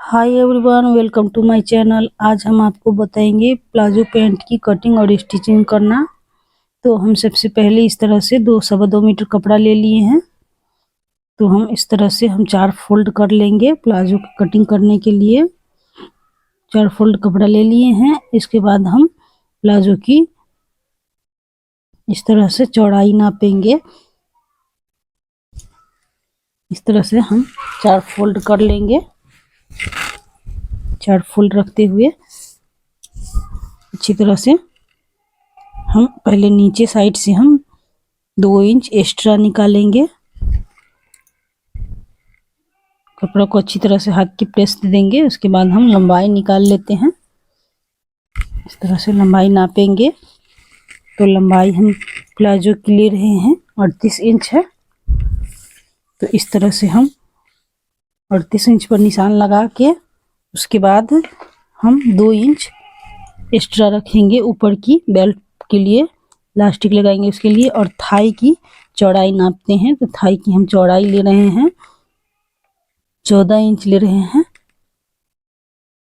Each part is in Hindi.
Hi everyone, welcome to my channel. आज हम आपको बताएंगे प्लाजो पैंट की कटिंग और स्टिचिंग करना। तो हम सबसे पहले इस तरह से 2 मीटर कपड़ा ले लिए हैं। तो हम इस तरह से 4 फोल्ड कर लेंगे प्लाजो की कटिंग करने के लिए। 4 फोल्ड कपड़ा ले लिए हैं। इसके बाद हम प्लाजो की इस तरह से चौड़ाई नापेंगे। इस तरह से हम 4 फोल्ड कर लेंगे। 4 फोल्ड रखते हुए अच्छी तरह से हम पहले नीचे साइड से हम 2 इंच एक्स्ट्रा निकालेंगे। कपड़ा को अच्छी तरह से हाथ की प्रेस दे देंगे। उसके बाद हम लंबाई निकाल लेते हैं। इस तरह से लंबाई नापेंगे। तो लंबाई हम प्लाजो की ले रहे हैं 38 इंच है। तो इस तरह से हम 38 इंच पर निशान लगा के उसके बाद हम 2 इंच एक्स्ट्रा रखेंगे ऊपर की बेल्ट के लिए, इलास्टिक लगाएंगे उसके लिए। और थाई की चौड़ाई नापते हैं। तो थाई की हम चौड़ाई ले रहे हैं 14 इंच ले रहे हैं।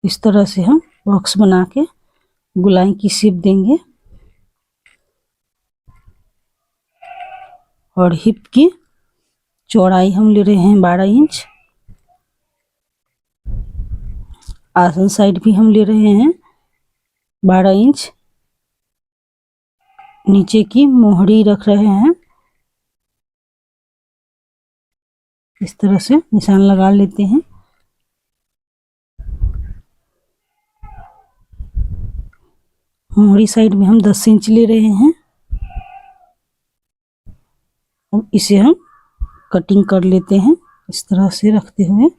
इस तरह से हम बॉक्स बना के गोलाई की शेप देंगे। और हिप की चौड़ाई हम ले रहे हैं 12 इंच। आसन साइड भी हम ले रहे हैं 12 इंच। नीचे की मोहरी रख रहे हैं। इस तरह से निशान लगा लेते हैं। मोहरी साइड में हम 10 इंच ले रहे हैं। अब इसे हम कटिंग कर लेते हैं। इस तरह से रखते हुए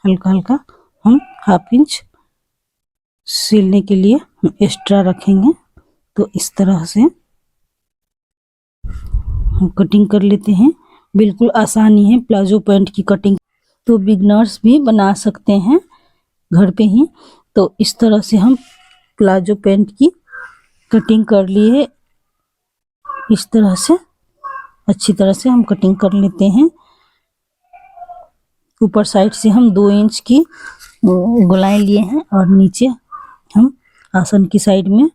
हल्का हल्का हम हाफ इंच सिलने के लिए हम एक्स्ट्रा रखेंगे। तो इस तरह से हम कटिंग कर लेते हैं। बिल्कुल आसानी है प्लाजो पैंट की कटिंग। तो बिगनर्स भी बना सकते हैं घर पे ही। तो इस तरह से हम प्लाजो पैंट की कटिंग कर लिए। इस तरह से अच्छी तरह से हम कटिंग कर लेते हैं। ऊपर साइड से हम 2 इंच की गोलाई लिए हैं और नीचे हम आसन की साइड में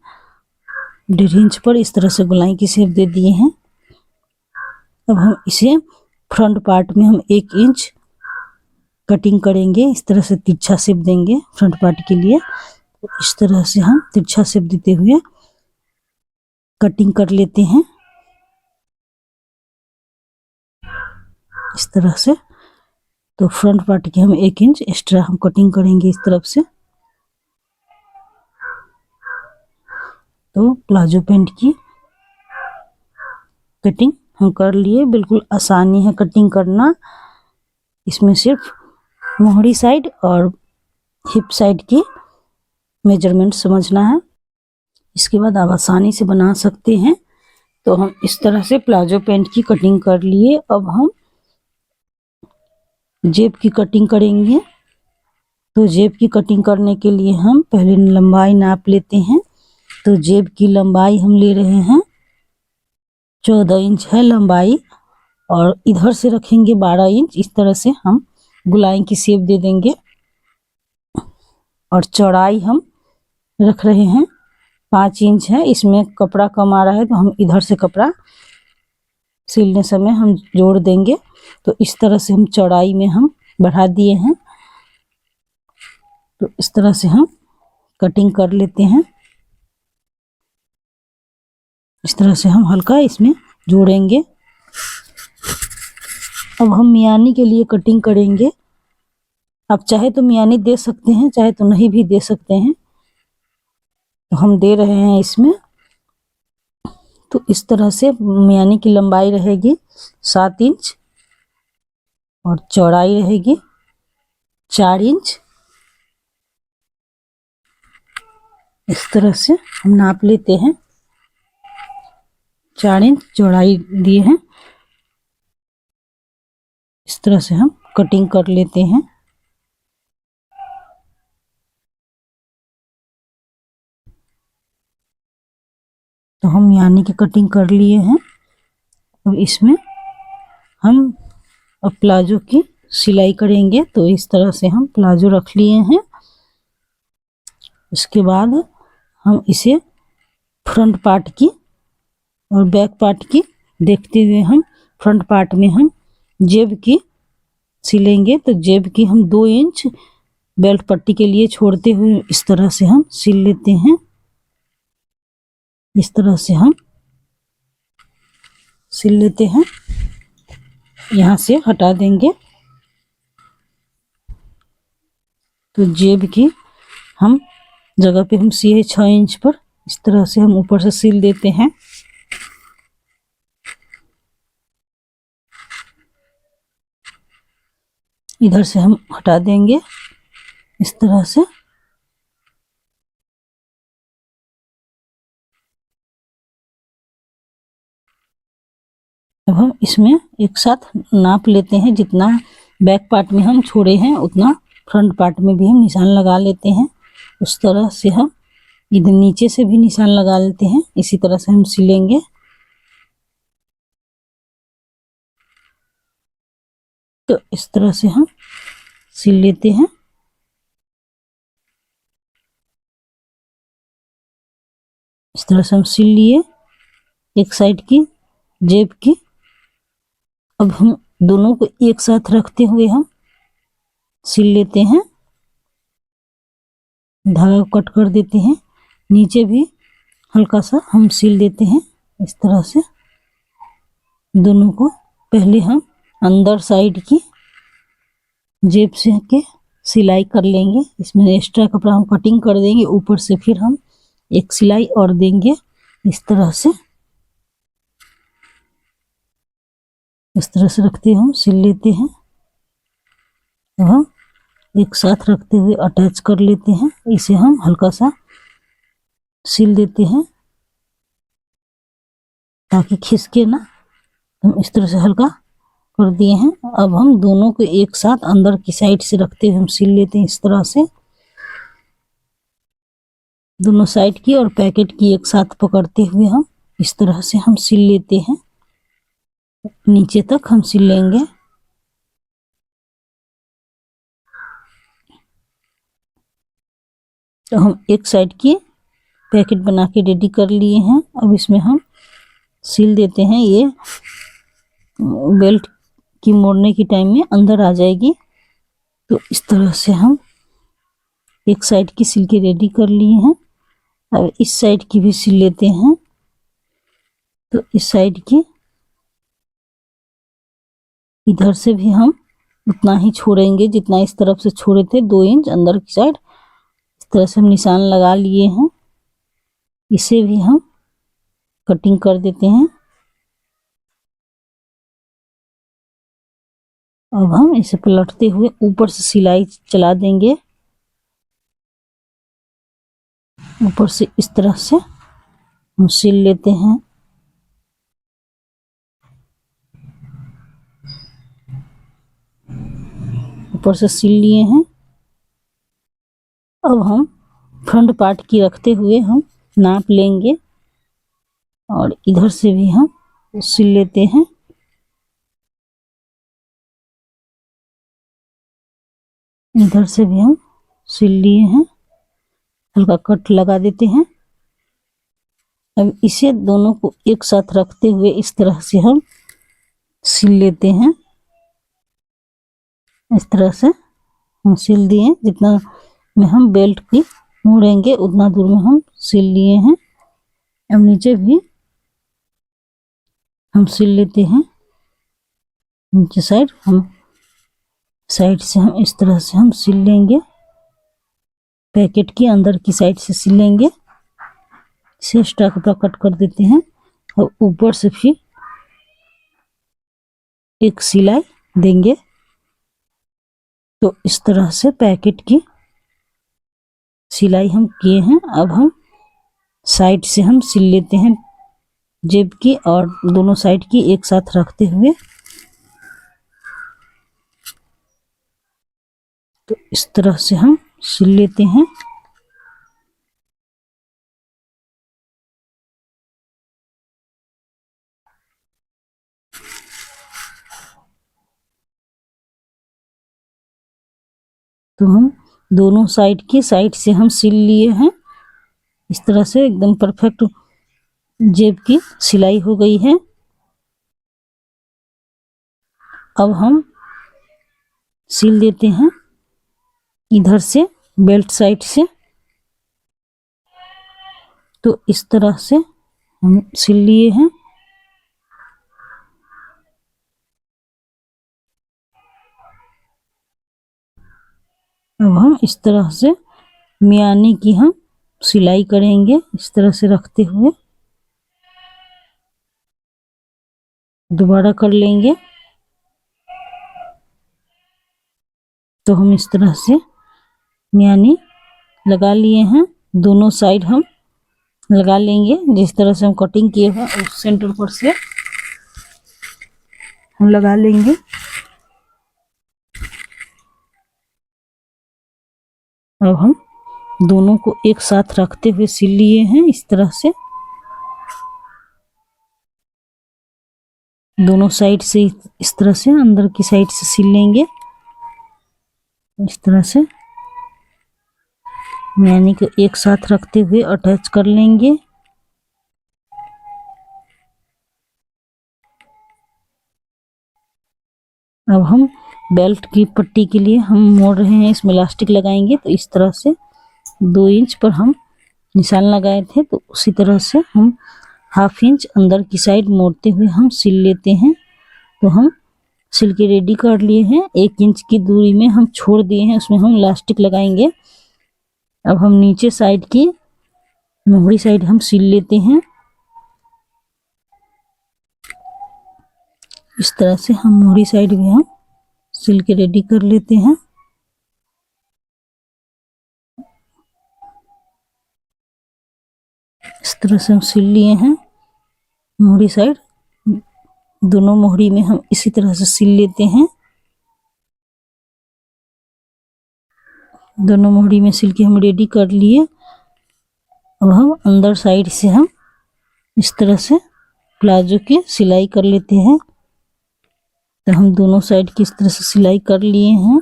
1.5 इंच पर इस तरह से गोलाई की शेप दे दिए हैं। अब हम इसे फ्रंट पार्ट में हम 1 इंच कटिंग करेंगे। इस तरह से तिरछा शेप देंगे फ्रंट पार्ट के लिए। तो इस तरह से हम तिरछा शेप देते हुए कटिंग कर लेते हैं। इस तरह से तो फ्रंट पार्ट की हम 1 इंच एक्स्ट्रा हम कटिंग करेंगे इस तरफ से। तो प्लाजो पैंट की कटिंग हम कर लिए। बिल्कुल आसानी है कटिंग करना। इसमें सिर्फ मोहरी साइड और हिप साइड की मेजरमेंट समझना है। इसके बाद आप आसानी से बना सकते हैं। तो हम इस तरह से प्लाजो पैंट की कटिंग कर लिए। अब हम जेब की कटिंग करेंगे। तो जेब की कटिंग करने के लिए हम पहले लंबाई नाप लेते हैं। तो जेब की लंबाई हम ले रहे हैं 14 इंच है लंबाई। और इधर से रखेंगे 12 इंच। इस तरह से हम गोलाई की शेप दे देंगे। और चौड़ाई हम रख रहे हैं 5 इंच है। इसमें कपड़ा कम आ रहा है तो हम इधर से कपड़ा सिलने समय हम जोड़ देंगे। तो इस तरह से हम चौड़ाई में हम बढ़ा दिए हैं। तो इस तरह से हम कटिंग कर लेते हैं। इस तरह से हम हल्का इसमें जोड़ेंगे। अब हम मियानी के लिए कटिंग करेंगे। आप चाहे तो मियानी दे सकते हैं, चाहे तो नहीं भी दे सकते हैं। तो हम दे रहे हैं इसमें। तो इस तरह से मियानी की लंबाई रहेगी 7 इंच और चौड़ाई रहेगी 4 इंच। इस तरह से हम नाप लेते हैं। 4 इंच चौड़ाई दिए हैं। इस तरह से हम कटिंग कर लेते हैं। तो हम यानी कि कटिंग कर लिए हैं। अब इसमें हम प्लाजो की सिलाई करेंगे। तो इस तरह से हम प्लाजो रख लिए हैं। इसके बाद हम इसे फ्रंट पार्ट की और बैक पार्ट की देखते हुए हम फ्रंट पार्ट में हम जेब की सिलेंगे। तो जेब की हम 2 इंच बेल्ट पट्टी के लिए छोड़ते हुए इस तरह से हम सिल लेते हैं। इस तरह से हम सिल लेते हैं। यहाँ से हटा देंगे। तो जेब की हम जगह पे हम सिए 6 इंच पर इस तरह से हम ऊपर से सिल देते हैं। इधर से हम हटा देंगे इस तरह से। अब हम इसमें एक साथ नाप लेते हैं। जितना बैक पार्ट में हम छोड़े हैं उतना फ्रंट पार्ट में भी हम निशान लगा लेते हैं। उस तरह से हम इधर नीचे से भी निशान लगा लेते हैं। इसी तरह से हम सिलेंगे। तो इस तरह से हम सिल लेते हैं। इस तरह से हम सिल लिए एक साइड की जेब की। अब हम दोनों को एक साथ रखते हुए हम सिल लेते हैं। धागा कट कर देते हैं। नीचे भी हल्का सा हम सिल देते हैं। इस तरह से दोनों को पहले हम अंदर साइड की जेब से के सिलाई कर लेंगे। इसमें एक्स्ट्रा कपड़ा हम कटिंग कर देंगे। ऊपर से फिर हम एक सिलाई और देंगे। इस तरह से रखते हम सिल लेते हैं। अब हम एक साथ रखते हुए अटैच कर लेते हैं। इसे हम हल्का सा सिल देते हैं ताकि खिसके ना। हम इस तरह से हल्का कर दिए हैं। अब हम दोनों को एक साथ अंदर की साइड से रखते हुए हम सिल लेते हैं। इस तरह से दोनों साइड की और पैकेट की एक साथ पकड़ते हुए हम इस तरह से हम सिल लेते हैं। नीचे तक हम सिल लेंगे। तो हम एक साइड की पैकेट बना के रेडी कर लिए हैं। अब इसमें हम सिल देते हैं। ये बेल्ट की मोड़ने की टाइम में अंदर आ जाएगी। तो इस तरह से हम एक साइड की सिल के रेडी कर लिए हैं। अब इस साइड की भी सिल लेते हैं। तो इस साइड की इधर से भी हम उतना ही छोड़ेंगे जितना इस तरफ से छोड़े थे, 2 इंच अंदर की साइड। इस तरह से हम निशान लगा लिए हैं। इसे भी हम कटिंग कर देते हैं। अब हम इसे पलटते हुए ऊपर से सिलाई चला देंगे। ऊपर से इस तरह से हम सिल लेते हैं। ऊपर से सिल लिए हैं। अब हम फ्रंट पार्ट की रखते हुए हम नाप लेंगे और इधर से भी हम सिल लेते हैं। इधर से भी हम सिल लिए हैं। हल्का कट लगा देते हैं। अब इसे दोनों को एक साथ रखते हुए इस तरह से हम सिल लेते हैं। इस तरह से हम सिल दिए। जितना में हम बेल्ट की मोड़ेंगे उतना दूर में हम सिल लिए हैं। अब नीचे भी हम सिल लेते हैं। नीचे साइड हम साइड से हम इस तरह से हम सिल लेंगे। पैकेट की अंदर की साइड से सिलेंगे। इसे एक्स्ट्रा कपड़ा कट कर देते हैं और ऊपर से फिर एक सिलाई देंगे। तो इस तरह से पैकेट की सिलाई हम किए हैं। अब हम साइड से हम सिल लेते हैं जेब की और दोनों साइड की एक साथ रखते हुए। तो इस तरह से हम सिल लेते हैं। तो हम दोनों साइड की साइड से हम सिल लिए हैं। इस तरह से एकदम परफेक्ट जेब की सिलाई हो गई है। अब हम सिल देते हैं इधर से बेल्ट साइड से। तो इस तरह से हम सिल लिए हैं। अब हम इस तरह से मियानी की हम सिलाई करेंगे, इस तरह से रखते हुए दोबारा कर लेंगे। तो हम इस तरह से मियानी लगा लिए हैं। दोनों साइड हम लगा लेंगे, जिस तरह से हम कटिंग किए हैं उस सेंटर पर से हम लगा लेंगे। अब हम दोनों को एक साथ रखते हुए सिल लिए हैं। इस तरह से दोनों साइड से इस तरह से अंदर की साइड से सिल लेंगे। इस तरह से मियानी को एक साथ रखते हुए अटैच कर लेंगे। अब हम बेल्ट की पट्टी के लिए हम मोड़ रहे हैं, इसमें इलास्टिक लगाएंगे। तो इस तरह से 2 इंच पर हम निशान लगाए थे, तो उसी तरह से हम ½ इंच अंदर की साइड मोड़ते हुए हम सिल लेते हैं। तो हम सिल के रेडी कर लिए हैं। 1 इंच की दूरी में हम छोड़ दिए हैं, उसमें हम इलास्टिक लगाएंगे। अब हम नीचे साइड की मोहरी साइड हम सिल लेते हैं। इस तरह से हम मोहरी साइड भी हम सिल के रेडी कर लेते हैं। इस तरह से हम सिल लिए हैं मोहरी साइड। दोनों मोहरी में हम इसी तरह से सिल लेते हैं। दोनों मोहरी में सिल के हम रेडी कर लिए। अब हम अंदर साइड से हम इस तरह से प्लाजो की सिलाई कर लेते हैं। तो हम दोनों साइड की इस तरह से सिलाई कर लिए हैं।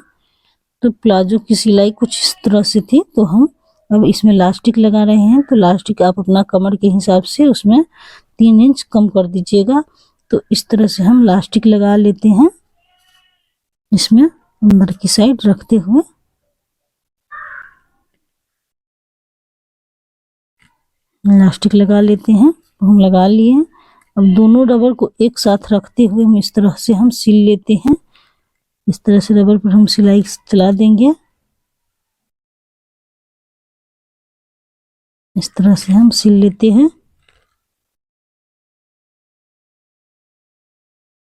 तो प्लाजो की सिलाई कुछ इस तरह से थी। तो हम अब इसमें इलास्टिक लगा रहे हैं। तो इलास्टिक आप अपना कमर के हिसाब से उसमें 3 इंच कम कर दीजिएगा। तो इस तरह से हम इलास्टिक लगा लेते हैं, इसमें अंदर की साइड रखते हुए। इलास्टिक लगा लेते हैं। तो हम लगा लिए हैं। अब दोनों रबर को एक साथ रखते हुए हम इस तरह से हम सिल लेते हैं। इस तरह से रबर पर हम सिलाई चला देंगे। इस तरह से हम सिल लेते हैं।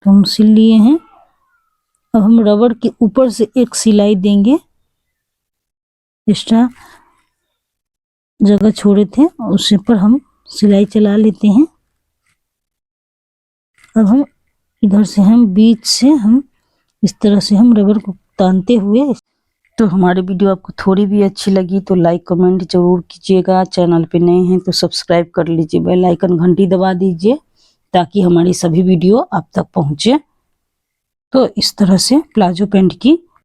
तो हम सिल लिए हैं। अब हम रबर के ऊपर से एक सिलाई देंगे, एक्स्ट्रा जगह छोड़े थे उसी पर हम सिलाई चला लेते हैं। अब हम इधर से हम बीच से हम इस तरह से हम रबर को तानते हुए। तो हमारी वीडियो आपको थोड़ी भी अच्छी लगी तो लाइक कमेंट जरूर कीजिएगा। चैनल पे नए हैं तो सब्सक्राइब कर लीजिए, बेल आइकन घंटी दबा दीजिए ताकि हमारी सभी वीडियो आप तक पहुंचे। तो इस तरह से प्लाजो पैंट की